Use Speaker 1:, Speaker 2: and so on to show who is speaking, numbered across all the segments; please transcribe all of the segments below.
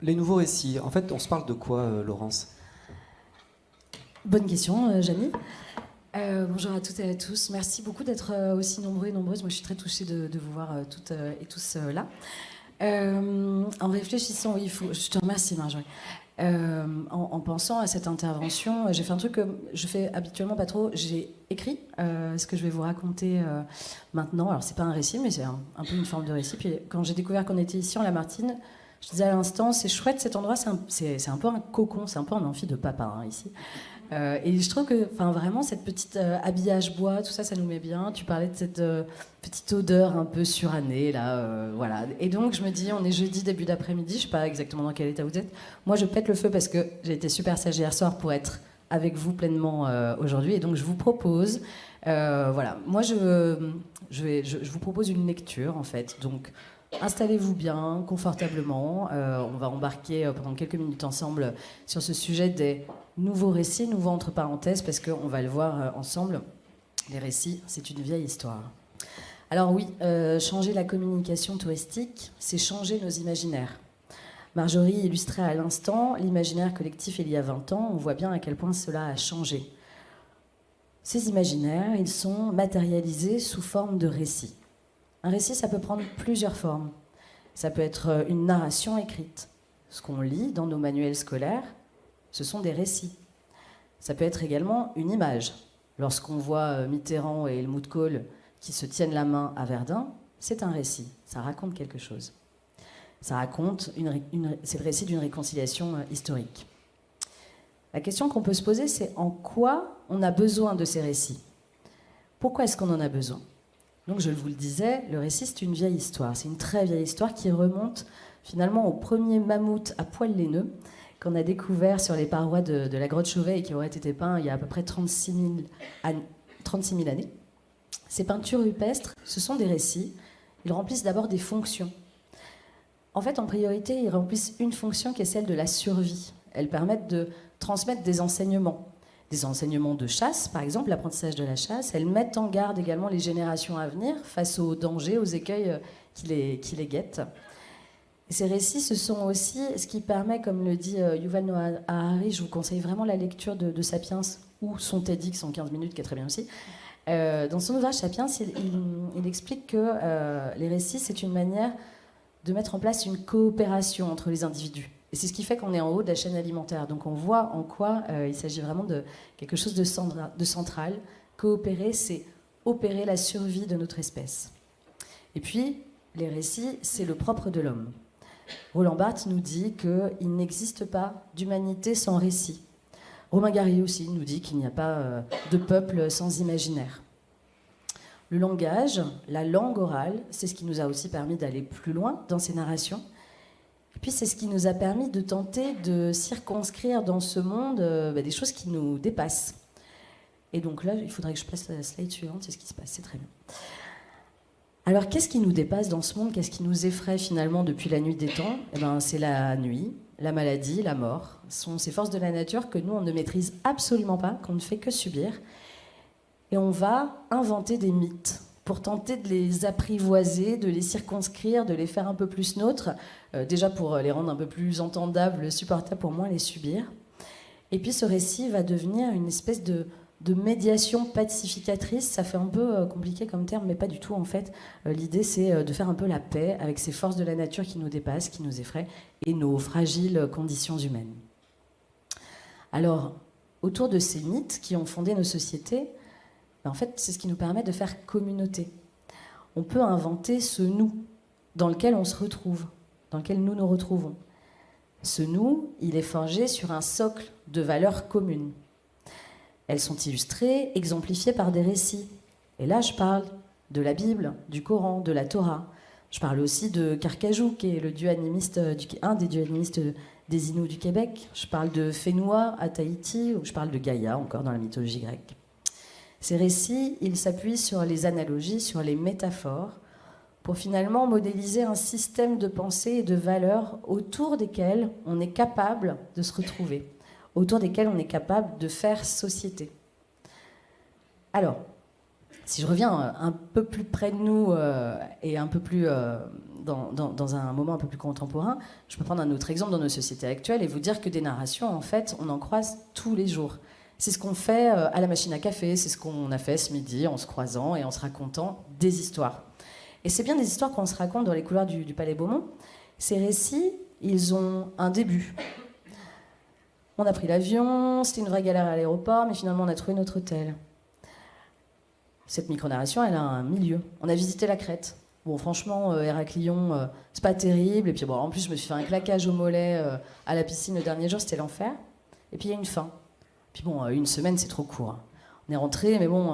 Speaker 1: Les nouveaux récits, en fait, on se parle de quoi, Laurence?
Speaker 2: Bonne question, Jamy. Bonjour à toutes et à tous. Merci beaucoup d'être aussi nombreux et nombreuses. Moi, je suis très touchée de vous voir toutes et tous là. En réfléchissant, oui, je te remercie, Marjorie. En pensant à cette intervention, j'ai fait un truc que je fais habituellement pas trop. J'ai écrit ce que je vais vous raconter maintenant. Alors, c'est pas un récit, mais c'est un peu une forme de récit. Puis, quand j'ai découvert qu'on était ici en Lamartine, je disais à l'instant, c'est chouette cet endroit, c'est un peu un cocon, c'est un peu un amphi de papa ici. Et je trouve que vraiment cette petite habillage bois, tout ça, ça nous met bien. Tu parlais de cette petite odeur un peu surannée là, voilà. Et donc je me dis, on est jeudi début d'après-midi, je sais pas exactement dans quel état vous êtes. Moi je pète le feu parce que j'ai été super sage hier soir pour être avec vous pleinement aujourd'hui. Et donc je vous propose, voilà, moi je vous propose une lecture en fait. Donc installez-vous bien, confortablement. On va embarquer pendant quelques minutes ensemble sur ce sujet des nouveaux récits, nouveaux entre parenthèses, parce qu'on va le voir ensemble. Les récits, c'est une vieille histoire. Alors oui, changer la communication touristique, c'est changer nos imaginaires. Marjorie illustrait à l'instant l'imaginaire collectif il y a 20 ans. On voit bien à quel point cela a changé. Ces imaginaires, ils sont matérialisés sous forme de récits. Un récit, ça peut prendre plusieurs formes. Ça peut être une narration écrite. Ce qu'on lit dans nos manuels scolaires, ce sont des récits. Ça peut être également une image. Lorsqu'on voit Mitterrand et Helmut Kohl qui se tiennent la main à Verdun, c'est un récit. Ça raconte quelque chose. Ça raconte c'est le récit d'une réconciliation historique. La question qu'on peut se poser, c'est en quoi on a besoin de ces récits? Pourquoi est-ce qu'on en a besoin? Donc je vous le disais, le récit c'est une vieille histoire. C'est une très vieille histoire qui remonte finalement au premier mammouth à poil laineux qu'on a découvert sur les parois de la grotte Chauvet et qui aurait été peint il y a à peu près 36 000 années. Ces peintures rupestres, ce sont des récits. Ils remplissent d'abord des fonctions. En fait, en priorité, ils remplissent une fonction qui est celle de la survie. Elles permettent de transmettre des enseignements de chasse, par exemple, l'apprentissage de la chasse. Elles mettent en garde également les générations à venir face aux dangers, aux écueils qui les guettent. Et ces récits, ce sont aussi ce qui permet, comme le dit Yuval Noah Harari, je vous conseille vraiment la lecture de Sapiens ou son TEDx en 15 minutes, qui est très bien aussi. Dans son ouvrage Sapiens, il explique que les récits, c'est une manière de mettre en place une coopération entre les individus. Et c'est ce qui fait qu'on est en haut de la chaîne alimentaire. Donc on voit en quoi il s'agit vraiment de quelque chose de central. Coopérer, c'est opérer la survie de notre espèce. Et puis, les récits, c'est le propre de l'homme. Roland Barthes nous dit qu'il n'existe pas d'humanité sans récit. Romain Gary aussi nous dit qu'il n'y a pas de peuple sans imaginaire. Le langage, la langue orale, c'est ce qui nous a aussi permis d'aller plus loin dans ces narrations. Et puis c'est ce qui nous a permis de tenter de circonscrire dans ce monde des choses qui nous dépassent. Et donc là, il faudrait que je passe à la slide suivante, c'est ce qui se passe, c'est très bien. Alors qu'est-ce qui nous dépasse dans ce monde? Qu'est-ce qui nous effraie finalement depuis la nuit des temps? C'est la nuit, la maladie, la mort. Ce sont ces forces de la nature que nous, on ne maîtrise absolument pas, qu'on ne fait que subir. Et on va inventer des mythes pour tenter de les apprivoiser, de les circonscrire, de les faire un peu plus nôtres, déjà pour les rendre un peu plus entendables, supportables, pour moins les subir. Et puis ce récit va devenir une espèce de médiation pacificatrice. Ça fait un peu compliqué comme terme, mais pas du tout en fait. L'idée, c'est de faire un peu la paix avec ces forces de la nature qui nous dépassent, qui nous effraient, et nos fragiles conditions humaines. Alors, autour de ces mythes qui ont fondé nos sociétés, en fait, c'est ce qui nous permet de faire communauté. On peut inventer ce nous dans lequel on se retrouve, dans lequel nous nous retrouvons. Ce nous, il est forgé sur un socle de valeurs communes. Elles sont illustrées, exemplifiées par des récits. Et là, je parle de la Bible, du Coran, de la Torah. Je parle aussi de Carcajou, qui est un des dieux animistes des Inuits du Québec. Je parle de Fénois à Tahiti, ou je parle de Gaïa, encore dans la mythologie grecque. Ces récits, ils s'appuient sur les analogies, sur les métaphores, pour finalement modéliser un système de pensée et de valeurs autour desquels on est capable de se retrouver, autour desquels on est capable de faire société. Alors, si je reviens un peu plus près de nous et un peu plus dans un moment un peu plus contemporain, je peux prendre un autre exemple dans nos sociétés actuelles et vous dire que des narrations, en fait, on en croise tous les jours. C'est ce qu'on fait à la machine à café, c'est ce qu'on a fait ce midi en se croisant et en se racontant des histoires. Et c'est bien des histoires qu'on se raconte dans les couloirs du Palais Beaumont. Ces récits, ils ont un début. On a pris l'avion, c'était une vraie galère à l'aéroport, mais finalement on a trouvé notre hôtel. Cette micro-narration, elle a un milieu. On a visité la Crète. Bon, franchement, Héraclion, c'est pas terrible. Et puis bon, en plus, je me suis fait un claquage au mollet à la piscine le dernier jour, c'était l'enfer. Et puis il y a une fin. Puis bon, une semaine, c'est trop court. On est rentré, mais bon,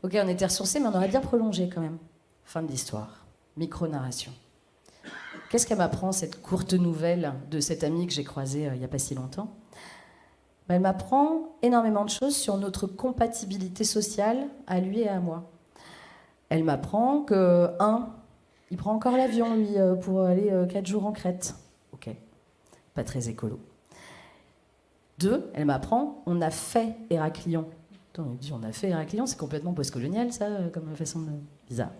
Speaker 2: ok, on était ressourcés, mais on aurait bien prolongé quand même. Fin de l'histoire. Micro-narration. Qu'est-ce qu'elle m'apprend, cette courte nouvelle de cette amie que j'ai croisée il n'y a pas si longtemps? Elle m'apprend énormément de choses sur notre compatibilité sociale à lui et à moi. Elle m'apprend que, il prend encore l'avion, lui, pour aller 4 jours en Crète. Ok, pas très écolo. 2, elle m'apprend, on a fait Héraclion. Attends, elle dit, on a fait Héraclion, c'est complètement postcolonial, ça, comme façon de... Bizarre.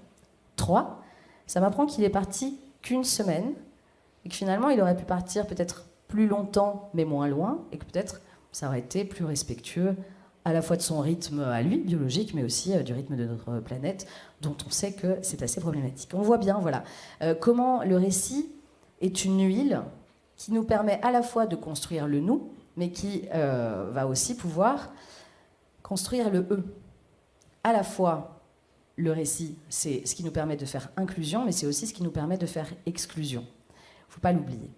Speaker 2: 3, ça m'apprend qu'il est parti qu'une semaine, et que finalement, il aurait pu partir peut-être plus longtemps, mais moins loin, et que peut-être ça aurait été plus respectueux à la fois de son rythme à lui, biologique, mais aussi du rythme de notre planète, dont on sait que c'est assez problématique. On voit bien, voilà, comment le récit est une huile qui nous permet à la fois de construire le nous, mais qui va aussi pouvoir construire le eux. À la fois, le récit, c'est ce qui nous permet de faire inclusion, mais c'est aussi ce qui nous permet de faire exclusion. Il ne faut pas l'oublier.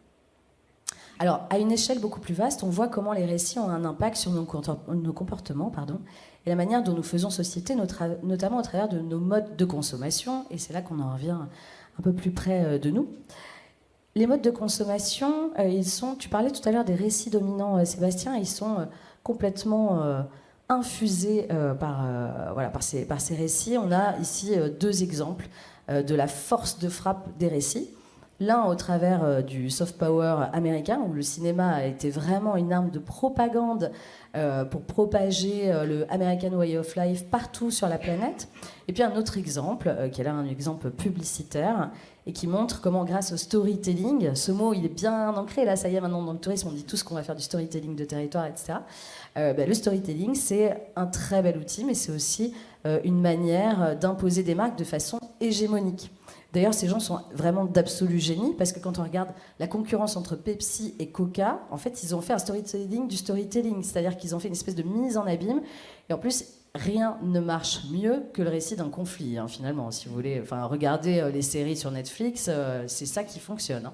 Speaker 2: Alors, à une échelle beaucoup plus vaste, on voit comment les récits ont un impact sur nos comportements, et la manière dont nous faisons société, notamment au travers de nos modes de consommation, et c'est là qu'on en revient un peu plus près de nous. Les modes de consommation, tu parlais tout à l'heure des récits dominants, Sébastien, ils sont complètement infusés par ces récits. On a ici 2 exemples de la force de frappe des récits. L'un au travers du soft power américain, où le cinéma a été vraiment une arme de propagande pour propager le American Way of Life partout sur la planète. Et puis un autre exemple, qui est là un exemple publicitaire, et qui montre comment grâce au storytelling, ce mot il est bien ancré, là ça y est maintenant dans le tourisme, on dit tous qu'on va faire du storytelling de territoire, etc. Le storytelling c'est un très bel outil, mais c'est aussi une manière d'imposer des marques de façon hégémonique. D'ailleurs, ces gens sont vraiment d'absolu génie, parce que quand on regarde la concurrence entre Pepsi et Coca, en fait, ils ont fait un storytelling du storytelling, c'est-à-dire qu'ils ont fait une espèce de mise en abîme, et en plus, rien ne marche mieux que le récit d'un conflit, finalement, si vous voulez. Enfin, regardez les séries sur Netflix, c'est ça qui fonctionne.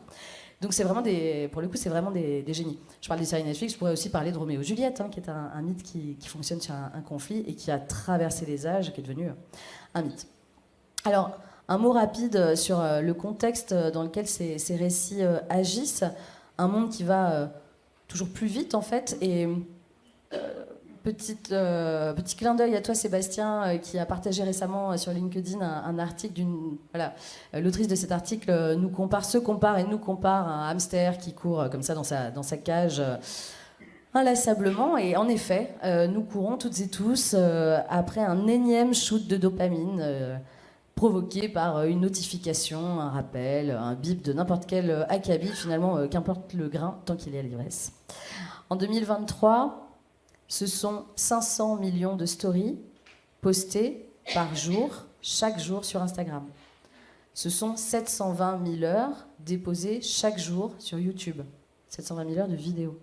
Speaker 2: Donc, c'est vraiment pour le coup, c'est vraiment des génies. Je parle des séries Netflix, je pourrais aussi parler de Roméo et Juliette, qui est un mythe qui fonctionne sur un conflit et qui a traversé les âges, qui est devenu un mythe. Alors, un mot rapide sur le contexte dans lequel ces récits agissent. Un monde qui va toujours plus vite, en fait. Et petit clin d'œil à toi, Sébastien, qui a partagé récemment sur LinkedIn un article l'autrice de cet article se compare et nous compare à un hamster qui court comme ça dans sa cage inlassablement. Et en effet, nous courons toutes et tous après un énième shoot de dopamine provoqué par une notification, un rappel, un bip de n'importe quel acabit, finalement, qu'importe le grain, tant qu'il est à l'ivresse. En 2023, ce sont 500 millions de stories postées par jour, chaque jour sur Instagram. Ce sont 720 000 heures déposées chaque jour sur YouTube. 720 000 heures de vidéos.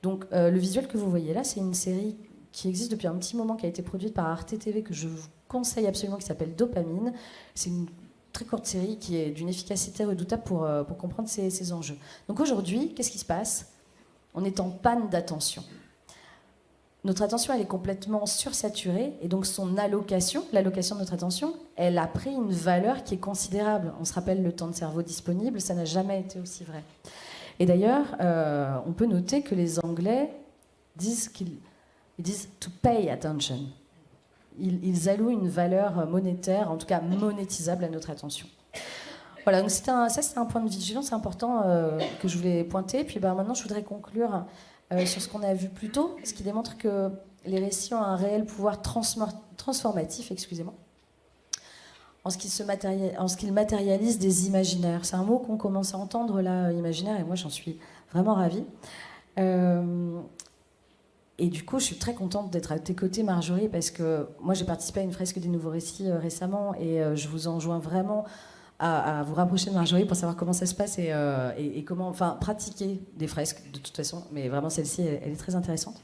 Speaker 2: Donc, le visuel que vous voyez là, c'est une série qui existe depuis un petit moment, qui a été produite par Arte TV, que je vous conseille absolument, qui s'appelle Dopamine. C'est une très courte série qui est d'une efficacité redoutable pour comprendre ces enjeux. Donc aujourd'hui, qu'est-ce qui se passe? On est en panne d'attention. Notre attention, elle est complètement sursaturée, et donc l'allocation de notre attention, elle a pris une valeur qui est considérable. On se rappelle le temps de cerveau disponible, ça n'a jamais été aussi vrai. Et d'ailleurs, on peut noter que les Anglais disent to pay attention. Ils allouent une valeur monétaire, en tout cas monétisable, à notre attention. Voilà, donc c'est un point de vigilance important que je voulais pointer. Puis maintenant, je voudrais conclure sur ce qu'on a vu plus tôt, ce qui démontre que les récits ont un réel pouvoir transformatif, en ce qu'il matérialise des imaginaires. C'est un mot qu'on commence à entendre là, imaginaire, et moi j'en suis vraiment ravie. Et du coup, je suis très contente d'être à tes côtés, Marjorie, parce que moi, j'ai participé à une fresque des nouveaux récits récemment, et je vous enjoins vraiment à vous rapprocher de Marjorie pour savoir comment ça se passe et comment, enfin, pratiquer des fresques de toute façon. Mais vraiment, celle-ci, elle est très intéressante.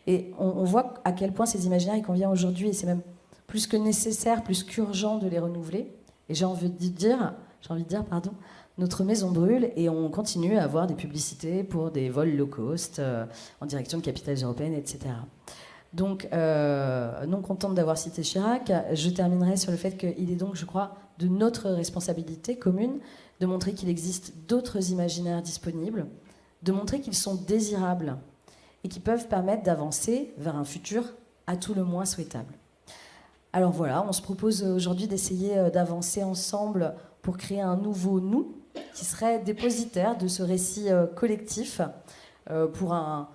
Speaker 2: Et on voit à quel point ces imaginaires, il convient aujourd'hui, et c'est même plus que nécessaire, plus qu'urgent de les renouveler. Et j'ai envie de dire, pardon, notre maison brûle et on continue à avoir des publicités pour des vols low cost en direction de capitales européennes, etc. Donc, non contente d'avoir cité Chirac, je terminerai sur le fait qu'il est donc, je crois, de notre responsabilité commune de montrer qu'il existe d'autres imaginaires disponibles, de montrer qu'ils sont désirables et qui peuvent permettre d'avancer vers un futur à tout le moins souhaitable. Alors voilà, on se propose aujourd'hui d'essayer d'avancer ensemble pour créer un nouveau nous qui serait dépositaire de ce récit collectif pour un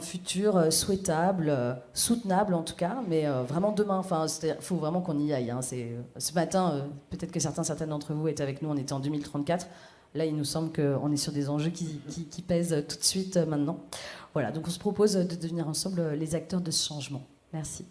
Speaker 2: futur souhaitable, soutenable en tout cas, mais vraiment demain. Enfin, il faut vraiment qu'on y aille. Hein. Ce matin, peut-être que certaines d'entre vous étaient avec nous, on était en 2034. Là, il nous semble qu'on est sur des enjeux qui pèsent tout de suite maintenant. Voilà, donc on se propose de devenir ensemble les acteurs de ce changement. Merci.